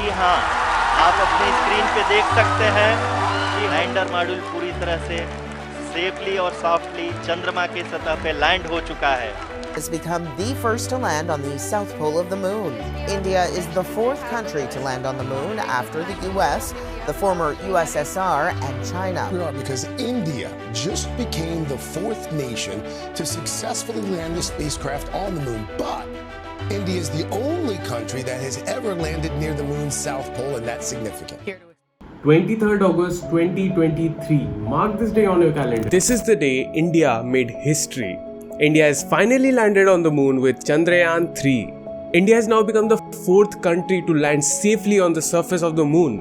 जी हाँ, आप अपनी स्क्रीन पे देख सकते हैं कि लैंडर मॉड्यूल पूरी तरह से सेफली और सॉफ्टली चंद्रमा की सतह पे लैंड हो चुका है। Has become the first to land on the south pole of the moon. India is the fourth country to land on the moon after the US, the former USSR, and China. Because India just became the fourth nation to successfully land a spacecraft on the moon. But India is the only country that has ever landed near the moon's south pole, and that's significant. 23rd August 2023. Mark this day on your calendar. This is the day India made history. India has finally landed on the moon with Chandrayaan-3. India has now become the fourth country to land safely on the surface of the moon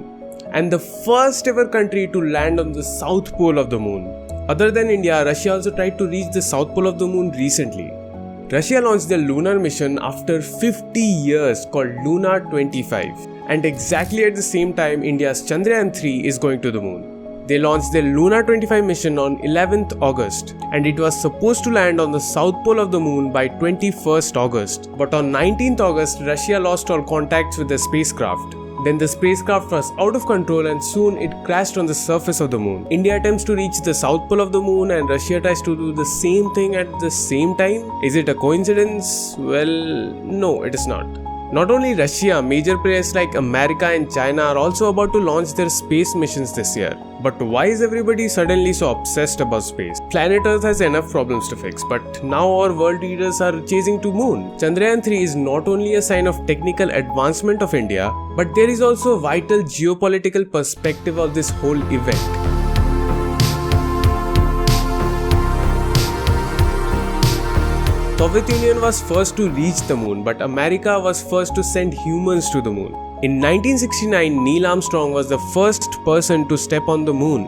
and the first ever country to land on the south pole of the moon. Other than India, Russia also tried to reach the south pole of the moon recently. Russia launched their lunar mission after 50 years called Lunar 25, and exactly at the same time India's Chandrayaan-3 is going to the moon. They launched their Lunar 25 mission on 11th August and it was supposed to land on the south pole of the moon by 21st August. But on 19th August, Russia lost all contacts with the spacecraft. Then the spacecraft was out of control and soon it crashed on the surface of the moon. India attempts to reach the south pole of the moon and Russia tries to do the same thing at the same time. Is it a coincidence? Well, no, it is not. Not only Russia, major players like America and China are also about to launch their space missions this year. But why is everybody suddenly so obsessed about space? Planet Earth has enough problems to fix, but now our world leaders are chasing to moon. Chandrayaan-3 is not only a sign of technical advancement of India, but there is also a vital geopolitical perspective of this whole event. Soviet Union was first to reach the moon, but America was first to send humans to the moon. In 1969, Neil Armstrong was the first person to step on the moon.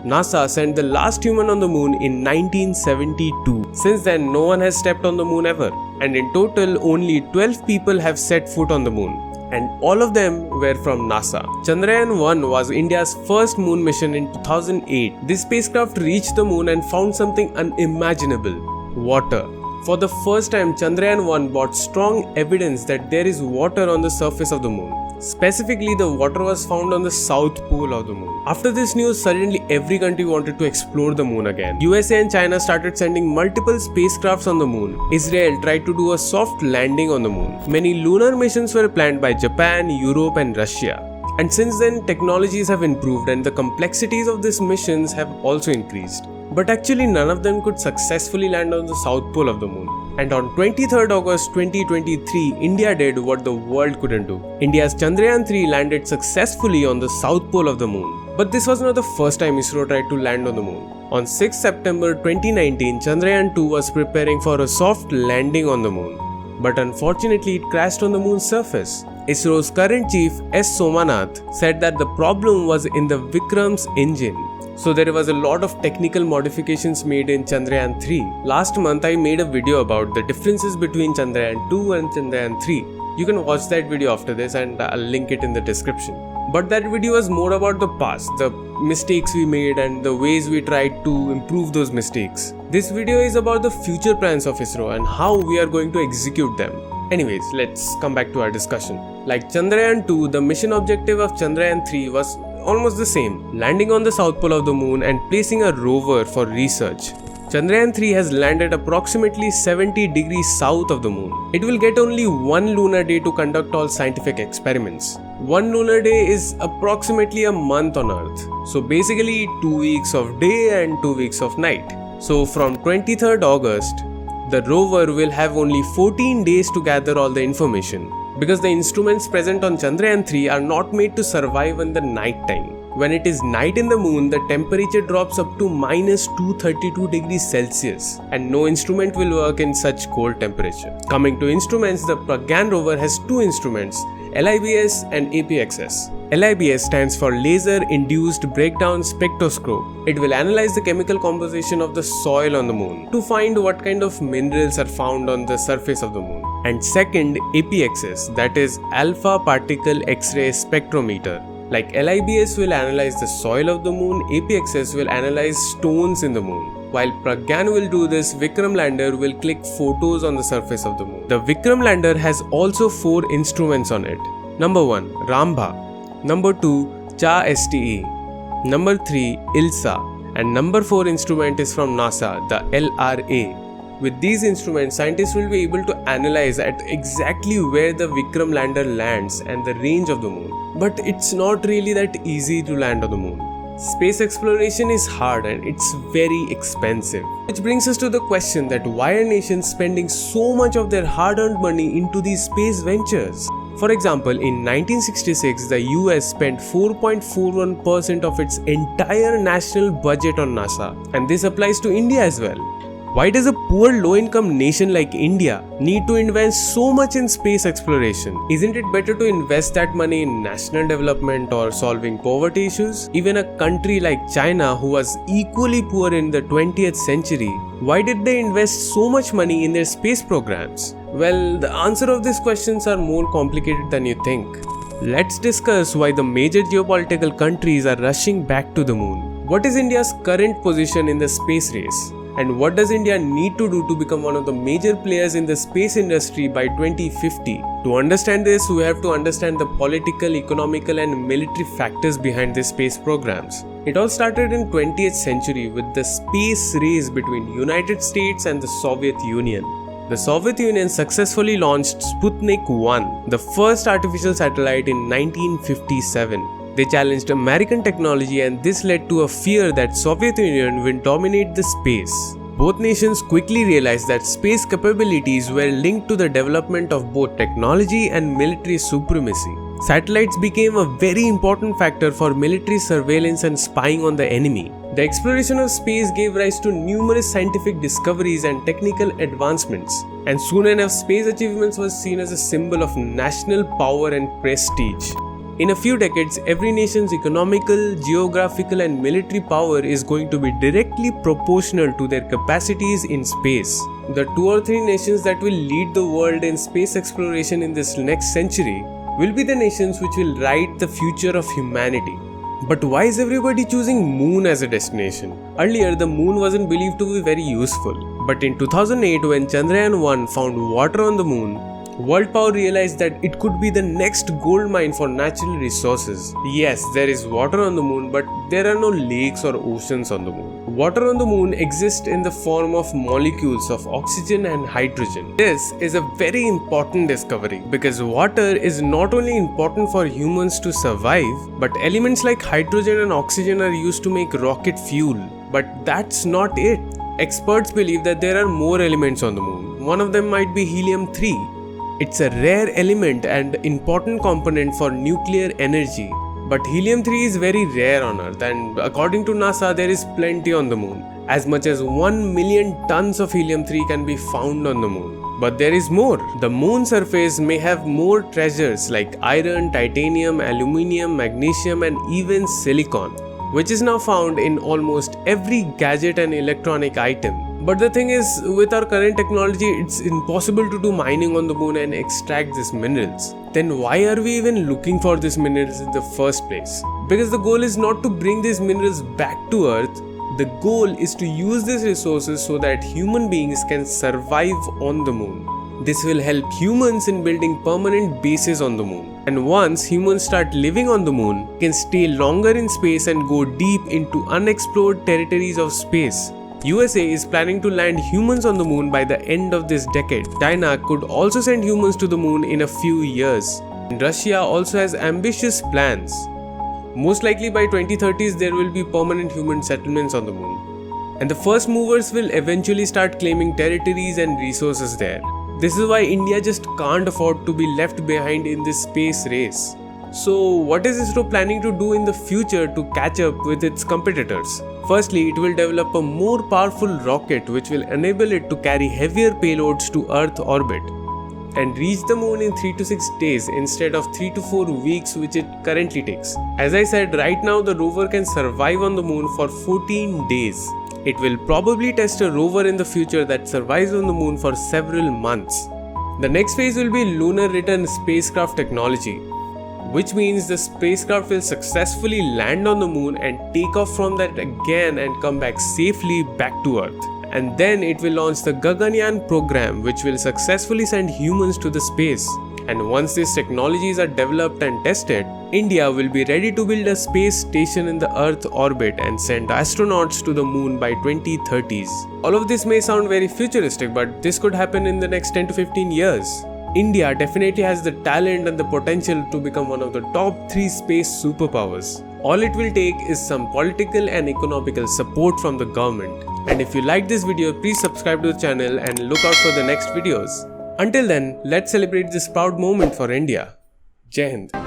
NASA sent the last human on the moon in 1972. Since then, no one has stepped on the moon ever, and in total, only 12 people have set foot on the moon. And all of them were from NASA. Chandrayaan-1 was India's first moon mission in 2008. This spacecraft reached the moon and found something unimaginable: water. For the first time, Chandrayaan-1 brought strong evidence that there is water on the surface of the moon. Specifically, the water was found on the south pole of the moon. After this news, suddenly every country wanted to explore the moon again. USA and China started sending multiple spacecrafts on the moon. Israel tried to do a soft landing on the moon. Many lunar missions were planned by Japan, Europe and Russia. And since then, technologies have improved and the complexities of these missions have also increased. But actually none of them could successfully land on the south pole of the moon. And on 23rd August 2023, India did what the world couldn't do. India's Chandrayaan-3 landed successfully on the south pole of the moon. But this was not the first time ISRO tried to land on the moon. On 6 September 2019, Chandrayaan-2 was preparing for a soft landing on the moon. But unfortunately, it crashed on the moon's surface. ISRO's current chief S. Somanath said that the problem was in the Vikram's engine. So there was a lot of technical modifications made in Chandrayaan-3. Last month I made a video about the differences between Chandrayaan-2 and Chandrayaan-3. You can watch that video after this and I'll link it in the description. But that video was more about the past, the mistakes we made and the ways we tried to improve those mistakes. This video is about the future plans of ISRO and how we are going to execute them. Anyways, let's come back to our discussion. Like Chandrayaan-2, the mission objective of Chandrayaan-3 was almost the same: landing on the south pole of the moon and placing a rover for research. Chandrayaan-3 has landed approximately 70 degrees south of the moon. It will get only one lunar day to conduct all scientific experiments. One lunar day is approximately a month on Earth. So basically 2 weeks of day and 2 weeks of night. So from 23rd August, the rover will have only 14 days to gather all the information. Because the instruments present on Chandrayaan-3 are not made to survive in the night time. When it is night in the moon, the temperature drops up to minus 232 degrees Celsius and no instrument will work in such cold temperature. Coming to instruments, the Pragyan rover has two instruments, LIBS and APXS. LIBS stands for Laser Induced Breakdown Spectroscope. It will analyze the chemical composition of the soil on the moon to find what kind of minerals are found on the surface of the moon. And second, APXS, that is Alpha Particle X-ray Spectrometer. Like LIBS will analyze the soil of the moon, APXS will analyze stones in the moon. While Pragyan will do this, Vikram lander will click photos on the surface of the moon. The Vikram lander has also 4 instruments on it. Number 1. Rambha. Number 2. CHA-STE. Number 3. ILSA. And number 4 instrument is from NASA, the LRA. With these instruments, scientists will be able to analyze at exactly where the Vikram lander lands and the range of the moon. But it's not really that easy to land on the moon. Space exploration is hard and it's very expensive. Which brings us to the question that why are nations spending so much of their hard-earned money into these space ventures? For example, in 1966, the US spent 4.41% of its entire national budget on NASA, and this applies to India as well. Why does a poor low-income nation like India need to invest so much in space exploration? Isn't it better to invest that money in national development or solving poverty issues? Even a country like China, who was equally poor in the 20th century, why did they invest so much money in their space programs? Well, the answer of these questions are more complicated than you think. Let's discuss why the major geopolitical countries are rushing back to the moon. What is India's current position in the space race? And what does India need to do to become one of the major players in the space industry by 2050? To understand this, we have to understand the political, economical and military factors behind these space programs. It all started in 20th century with the space race between United States and the Soviet Union. The Soviet Union successfully launched Sputnik 1, the first artificial satellite in 1957. They challenged American technology and this led to a fear that Soviet Union will dominate the space. Both nations quickly realized that space capabilities were linked to the development of both technology and military supremacy. Satellites became a very important factor for military surveillance and spying on the enemy. The exploration of space gave rise to numerous scientific discoveries and technical advancements, and soon enough space achievements was seen as a symbol of national power and prestige. In a few decades, every nation's economical, geographical and military power is going to be directly proportional to their capacities in space. The 2 or 3 nations that will lead the world in space exploration in this next century will be the nations which will write the future of humanity. But why is everybody choosing moon as a destination? Earlier, the moon wasn't believed to be very useful. But in 2008, when Chandrayaan-1 found water on the moon, world power realized that it could be the next gold mine for natural resources. Yes, there is water on the moon, but there are no lakes or oceans on the moon. Water on the moon exists in the form of molecules of oxygen and hydrogen. This is a very important discovery because water is not only important for humans to survive, but elements like hydrogen and oxygen are used to make rocket fuel. But that's not it. Experts believe that there are more elements on the moon. One of them might be helium-3. It's a rare element and important component for nuclear energy. But helium-3 is very rare on Earth, and according to NASA, there is plenty on the moon. As much as 1 million tons of helium-3 can be found on the moon. But there is more. The moon surface may have more treasures like iron, titanium, aluminium, magnesium and even silicon, which is now found in almost every gadget and electronic item. But the thing is, with our current technology, it's impossible to do mining on the moon and extract these minerals. Then why are we even looking for these minerals in the first place? Because the goal is not to bring these minerals back to Earth. The goal is to use these resources so that human beings can survive on the moon. This will help humans in building permanent bases on the moon. And once humans start living on the moon, can stay longer in space and go deep into unexplored territories of space. USA is planning to land humans on the moon by the end of this decade. China could also send humans to the moon in a few years. And Russia also has ambitious plans. Most likely by 2030s there will be permanent human settlements on the moon. And the first movers will eventually start claiming territories and resources there. This is why India just can't afford to be left behind in this space race. So what is ISRO planning to do in the future to catch up with its competitors? Firstly, it will develop a more powerful rocket which will enable it to carry heavier payloads to Earth orbit and reach the moon in 3 to 6 days instead of 3 to 4 weeks which it currently takes. As I said, right now the rover can survive on the moon for 14 days. It will probably test a rover in the future that survives on the moon for several months. The next phase will be lunar return spacecraft technology, which means the spacecraft will successfully land on the moon and take off from that again and come back safely back to Earth. And then it will launch the Gaganyaan program, which will successfully send humans to the space. And once these technologies are developed and tested, India will be ready to build a space station in the Earth orbit and send astronauts to the moon by 2030s. All of this may sound very futuristic, but this could happen in the next 10 to 15 years. India definitely has the talent and the potential to become one of the top 3 space superpowers. All it will take is some political and economical support from the government. And if you like this video, please subscribe to the channel and look out for the next videos. Until then, let's celebrate this proud moment for India. Jai Hind.